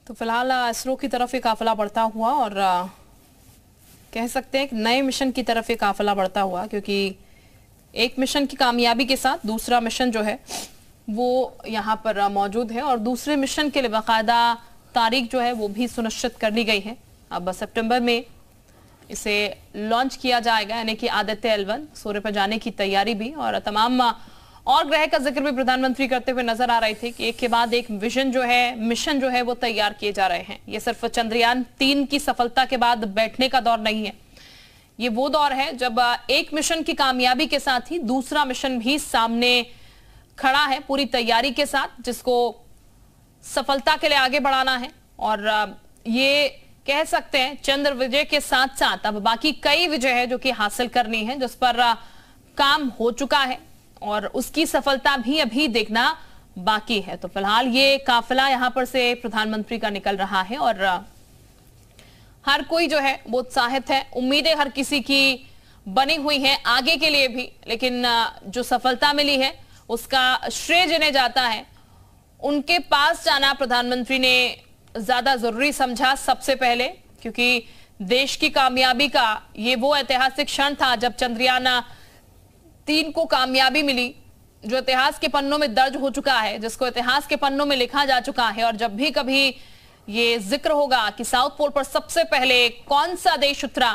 तो फिलहाल इसरो की तरफ ये काफिला बढ़ता हुआ और कह सकते हैं कि नए मिशन की तरफ ये काफिला बढ़ता हुआ, क्योंकि एक मिशन की कामयाबी के साथ दूसरा मिशन जो है वो यहाँ पर मौजूद है और दूसरे मिशन के लिए बाकायदा तारीख जो है वो भी सुनिश्चित कर ली गई है। अब सितंबर में इसे लॉन्च किया जाएगा, यानी कि आदित्य L1 सूर्य पर जाने की तैयारी भी और तमाम और ग्रह का जिक्र भी प्रधानमंत्री करते हुए नजर आ रहे थे कि एक के बाद एक मिशन जो है वो तैयार किए जा रहे हैं। ये सिर्फ चंद्रयान 3 की सफलता के बाद बैठने का दौर नहीं है, ये वो दौर है जब एक मिशन की कामयाबी के साथ ही दूसरा मिशन भी सामने खड़ा है पूरी तैयारी के साथ, जिसको सफलता के लिए आगे बढ़ाना है। और ये कह सकते हैं चंद्र विजय के साथ साथ अब बाकी कई विजय है जो कि हासिल करनी है, जिस पर काम हो चुका है और उसकी सफलता भी अभी देखना बाकी है। तो फिलहाल ये काफिला यहां पर से प्रधानमंत्री का निकल रहा है और हर कोई जो है वो उत्साहित है, उम्मीदें हर किसी की बनी हुई हैं आगे के लिए भी, लेकिन जो सफलता मिली है उसका श्रेय जिन्हें जाता है उनके पास जाना प्रधानमंत्री ने ज्यादा जरूरी समझा सबसे पहले, क्योंकि देश की कामयाबी का ये वो ऐतिहासिक क्षण था जब चंद्रयान 3 को कामयाबी मिली, जो इतिहास के पन्नों में दर्ज हो चुका है, जिसको इतिहास के पन्नों में लिखा जा चुका है। और जब भी कभी ये जिक्र होगा कि साउथ पोल पर सबसे पहले कौन सा देश उतरा,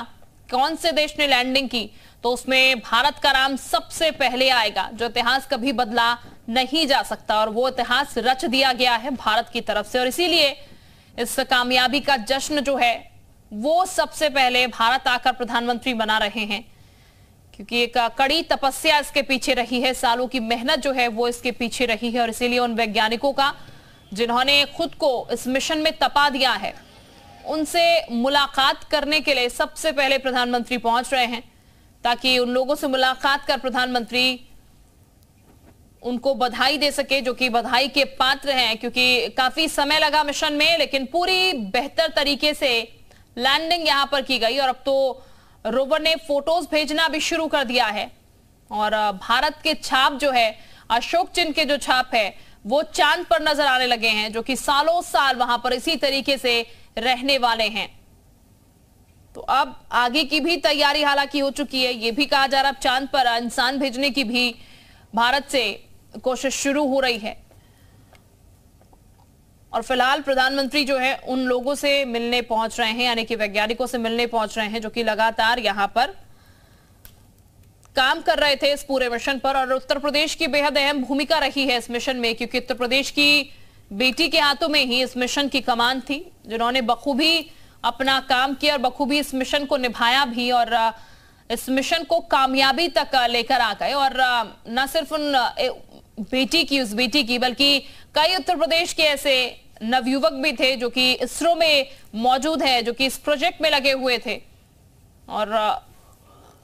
कौन से देश ने लैंडिंग की, तो उसमें भारत का नाम सबसे पहले आएगा, जो इतिहास कभी बदला नहीं जा सकता और वो इतिहास रच दिया गया है भारत की तरफ से। और इसीलिए इस कामयाबी का जश्न जो है वो सबसे पहले भारत आकर प्रधानमंत्री मना रहे हैं, क्योंकि एक कड़ी तपस्या इसके पीछे रही है, सालों की मेहनत जो है वो इसके पीछे रही है। और इसीलिए उन वैज्ञानिकों का जिन्होंने खुद को इस मिशन में तपा दिया है, उनसे मुलाकात करने के लिए सबसे पहले प्रधानमंत्री पहुंच रहे हैं, ताकि उन लोगों से मुलाकात कर प्रधानमंत्री उनको बधाई दे सके, जो कि बधाई के पात्र हैं, क्योंकि काफी समय लगा मिशन में, लेकिन पूरी बेहतर तरीके से लैंडिंग यहां पर की गई। और अब तो रोवर ने फोटोज भेजना भी शुरू कर दिया है और भारत के छाप जो है, अशोक चिन्ह के जो छाप है वो चांद पर नजर आने लगे हैं, जो कि सालों साल वहां पर इसी तरीके से रहने वाले हैं। तो अब आगे की भी तैयारी हालांकि हो चुकी है, ये भी कहा जा रहा है चांद पर इंसान भेजने की भी भारत से कोशिश शुरू हो रही है। और फिलहाल प्रधानमंत्री जो है उन लोगों से मिलने पहुंच रहे हैं, यानी कि वैज्ञानिकों से मिलने पहुंच रहे हैं जो कि लगातार यहां पर काम कर रहे थे इस पूरे मिशन पर। और उत्तर प्रदेश की बेहद अहम भूमिका रही है इस मिशन में, क्योंकि उत्तर प्रदेश की बेटी के हाथों में ही इस मिशन की कमान थी, जिन्होंने बखूबी अपना काम किया और बखूबी इस मिशन को निभाया भी और इस मिशन को कामयाबी तक लेकर आ गए। और न सिर्फ उन उस बेटी की बल्कि कई उत्तर प्रदेश के ऐसे नवयुवक भी थे जो कि इसरो में मौजूद है, जो कि इस प्रोजेक्ट में लगे हुए थे। और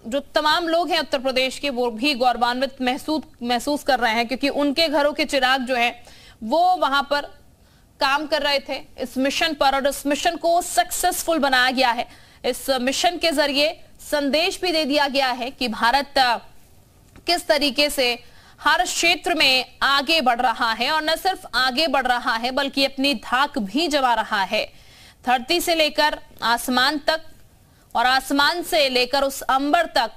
जो तमाम लोग हैं उत्तर प्रदेश के, वो भी गौरवान्वित महसूस कर रहे हैं, क्योंकि उनके घरों के चिराग जो है वो वहां पर काम कर रहे थे इस मिशन पर और इस मिशन को सक्सेसफुल बनाया गया है। इस मिशन के जरिए संदेश भी दे दिया गया है कि भारत किस तरीके से हर क्षेत्र में आगे बढ़ रहा है और न सिर्फ आगे बढ़ रहा है बल्कि अपनी धाक भी जमा रहा है, धरती से लेकर आसमान तक और आसमान से लेकर उस अंबर तक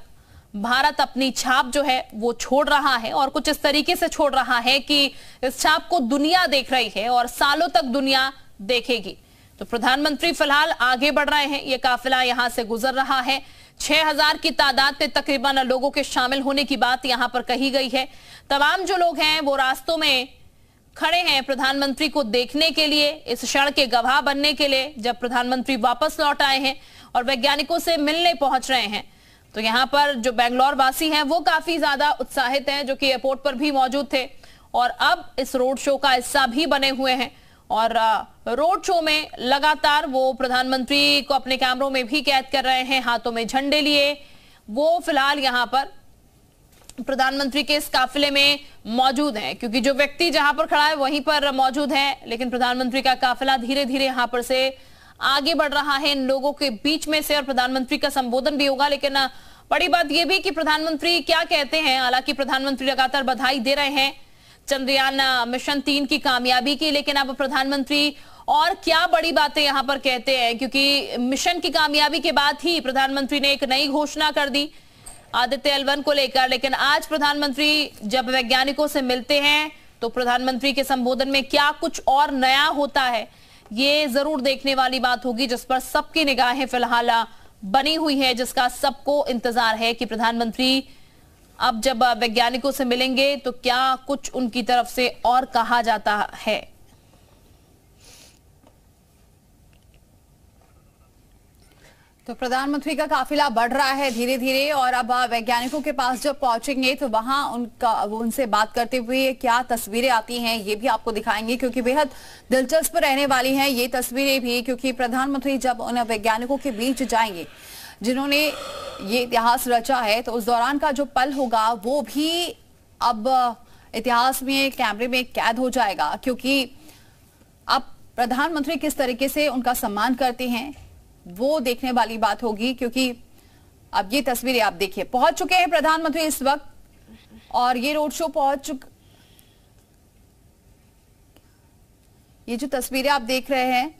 भारत अपनी छाप जो है वो छोड़ रहा है और कुछ इस तरीके से छोड़ रहा है कि इस छाप को दुनिया देख रही है और सालों तक दुनिया देखेगी। तो प्रधानमंत्री फिलहाल आगे बढ़ रहे हैं, ये काफिला यहां से गुजर रहा है। 6000 की तादाद में तकरीबन लोगों के शामिल होने की बात यहां पर कही गई है। तमाम जो लोग हैं वो रास्तों में खड़े हैं प्रधानमंत्री को देखने के लिए, इस क्षण के गवाह बनने के लिए, जब प्रधानमंत्री वापस लौट आए हैं और वैज्ञानिकों से मिलने पहुंच रहे हैं। तो यहाँ पर जो बेंगलोर वासी हैं वो काफी ज्यादा उत्साहित हैं, जो कि एयरपोर्ट पर भी मौजूद थे और अब इस रोड शो का हिस्सा भी बने हुए हैं। और रोड शो में लगातार वो प्रधानमंत्री को अपने कैमरों में भी कैद कर रहे हैं, हाथों में झंडे लिए वो फिलहाल यहाँ पर प्रधानमंत्री के इस काफिले में मौजूद हैं, क्योंकि जो व्यक्ति जहां पर खड़ा है वहीं पर मौजूद है, लेकिन प्रधानमंत्री का काफिला धीरे धीरे यहां पर से आगे बढ़ रहा है इन लोगों के बीच में से और प्रधानमंत्री का संबोधन भी होगा। लेकिन बड़ी बात यह भी कि प्रधानमंत्री क्या कहते हैं। हालांकि प्रधानमंत्री लगातार बधाई दे रहे हैं चंद्रयान मिशन 3 की कामयाबी की, लेकिन अब प्रधानमंत्री और क्या बड़ी बातें यहां पर कहते हैं, क्योंकि मिशन की कामयाबी के बाद ही प्रधानमंत्री ने एक नई घोषणा कर दी आदित्य L1 को लेकर। लेकिन आज प्रधानमंत्री जब वैज्ञानिकों से मिलते हैं तो प्रधानमंत्री के संबोधन में क्या कुछ और नया होता है, ये जरूर देखने वाली बात होगी, जिस पर सबकी निगाहें फिलहाल बनी हुई है, जिसका सबको इंतजार है कि प्रधानमंत्री अब जब वैज्ञानिकों से मिलेंगे तो क्या कुछ उनकी तरफ से और कहा जाता है। तो प्रधानमंत्री का काफिला बढ़ रहा है धीरे धीरे, और अब वैज्ञानिकों के पास जब पहुंचेंगे तो वहां उनसे बात करते हुए क्या तस्वीरें आती हैं ये भी आपको दिखाएंगे, क्योंकि बेहद दिलचस्प रहने वाली हैं ये तस्वीरें भी। क्योंकि प्रधानमंत्री जब उन वैज्ञानिकों के बीच जाएंगे जिन्होंने ये इतिहास रचा है, तो उस दौरान का जो पल होगा वो भी अब इतिहास में कैमरे में कैद हो जाएगा। क्योंकि अब प्रधानमंत्री किस तरीके से उनका सम्मान करते हैं वो देखने वाली बात होगी। क्योंकि अब ये तस्वीरें आप देखिए, पहुंच चुके हैं प्रधानमंत्री इस वक्त, और ये रोड शो ये जो तस्वीरें आप देख रहे हैं,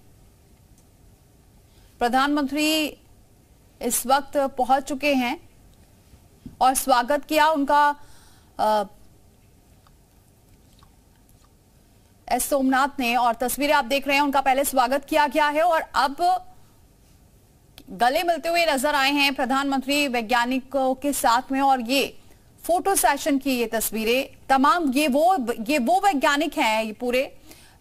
प्रधानमंत्री इस वक्त पहुंच चुके हैं और स्वागत किया उनका एस सोमनाथ ने। और तस्वीरें आप देख रहे हैं, उनका पहले स्वागत किया गया है और अब गले मिलते हुए नजर आए हैं प्रधानमंत्री वैज्ञानिकों के साथ में। और ये फोटो सेशन की ये तस्वीरें, तमाम ये वो वैज्ञानिक हैं ये पूरे,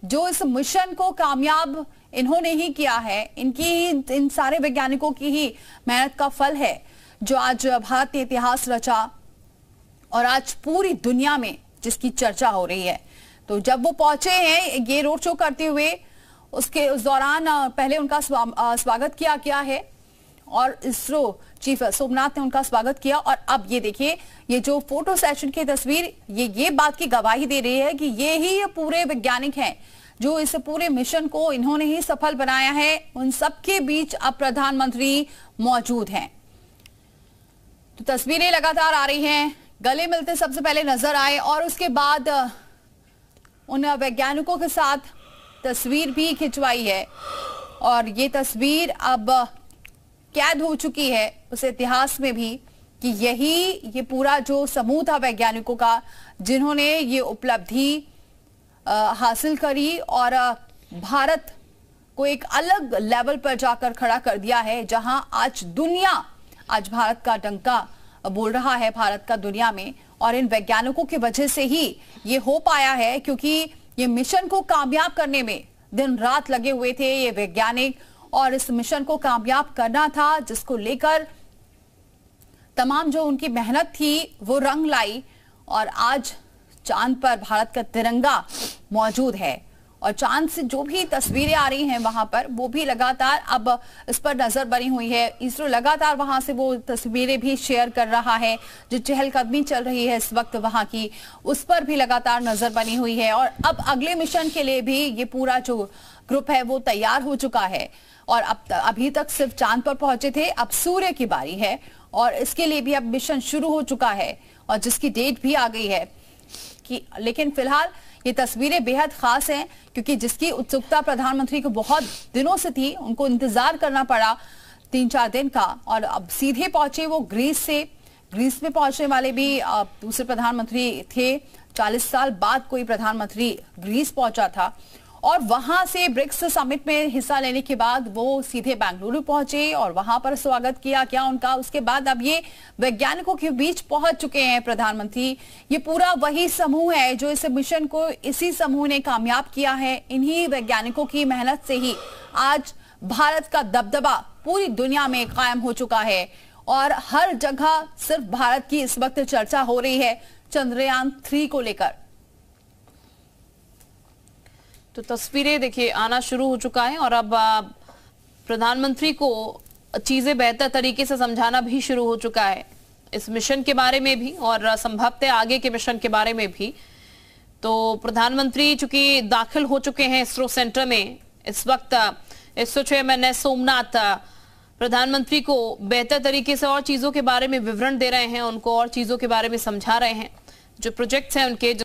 जो इस मिशन को कामयाब इन्होंने ही किया है, इन सारे वैज्ञानिकों की ही मेहनत का फल है जो आज भारत ने इतिहास रचा और आज पूरी दुनिया में जिसकी चर्चा हो रही है। तो जब वो पहुंचे हैं ये रोड शो करते हुए, उस दौरान पहले उनका स्वागत किया गया है और इसरो चीफ सोमनाथ ने उनका स्वागत किया। और अब ये देखिए, ये जो फोटो सेशन की तस्वीर ये बात की गवाही दे रही है कि ये ही पूरे वैज्ञानिक हैं जो इस पूरे मिशन को इन्होंने ही सफल बनाया है। उन सबके बीच अब प्रधानमंत्री मौजूद हैं। तो तस्वीरें लगातार आ रही हैं, गले मिलते सबसे पहले नजर आए और उसके बाद उन वैज्ञानिकों के साथ तस्वीर भी खिंचवाई है। और ये तस्वीर अब कैद हो चुकी है उस इतिहास में भी कि ये पूरा जो समूह था वैज्ञानिकों का जिन्होंने ये उपलब्धि हासिल करी और भारत को एक अलग लेवल पर जाकर खड़ा कर दिया है, जहां आज भारत का डंका बोल रहा है भारत का दुनिया में। और इन वैज्ञानिकों की वजह से ही ये हो पाया है, क्योंकि ये मिशन को कामयाब करने में दिन रात लगे हुए थे ये वैज्ञानिक, और इस मिशन को कामयाब करना था जिसको लेकर तमाम जो उनकी मेहनत थी वो रंग लाई। और आज चांद पर भारत का तिरंगा मौजूद है और चांद से जो भी तस्वीरें आ रही हैं वहां पर वो भी लगातार अब इस पर नजर बनी हुई है। इसरो लगातार वहां से वो तस्वीरें भी शेयर कर रहा है, जो चहलकदमी चल रही है इस वक्त वहां की, उस पर भी लगातार नजर बनी हुई है। और अब अगले मिशन के लिए भी ये पूरा जो ग्रुप है वो तैयार हो चुका है। और अभी तक सिर्फ चांद पर पहुंचे थे, अब सूर्य की बारी है और इसके लिए भी अब मिशन शुरू हो चुका है और जिसकी डेट भी आ गई है लेकिन फिलहाल ये तस्वीरें बेहद खास हैं, क्योंकि जिसकी उत्सुकता प्रधानमंत्री को बहुत दिनों से थी, उनको इंतजार करना पड़ा 3-4 दिन का। और अब सीधे पहुंचे वो ग्रीस में पहुंचने वाले भी दूसरे प्रधानमंत्री थे। 40 साल बाद कोई प्रधानमंत्री ग्रीस पहुंचा था और वहां से ब्रिक्स समिट में हिस्सा लेने के बाद वो सीधे बेंगलुरु पहुंचे और वहां पर स्वागत किया गया उनका। उसके बाद अब ये वैज्ञानिकों के बीच पहुंच चुके हैं प्रधानमंत्री। ये पूरा वही समूह है जो इस मिशन को इसी समूह ने कामयाब किया है। इन्हीं वैज्ञानिकों की मेहनत से ही आज भारत का दबदबा पूरी दुनिया में कायम हो चुका है और हर जगह सिर्फ भारत की इस वक्त चर्चा हो रही है चंद्रयान 3 को लेकर। तो तस्वीरें देखिए आना शुरू हो चुका है और अब प्रधानमंत्री को चीजें बेहतर तरीके से समझाना भी शुरू हो चुका है, इस मिशन के बारे में भी और संभवतः आगे के मिशन के बारे में भी। तो प्रधानमंत्री चूंकि दाखिल हो चुके हैं इसरो सेंटर में, इस वक्त इसरो चेयरमैन एस सोमनाथ प्रधानमंत्री को बेहतर तरीके से और चीजों के बारे में विवरण दे रहे हैं, उनको और चीजों के बारे में समझा रहे हैं, जो प्रोजेक्ट्स हैं उनके।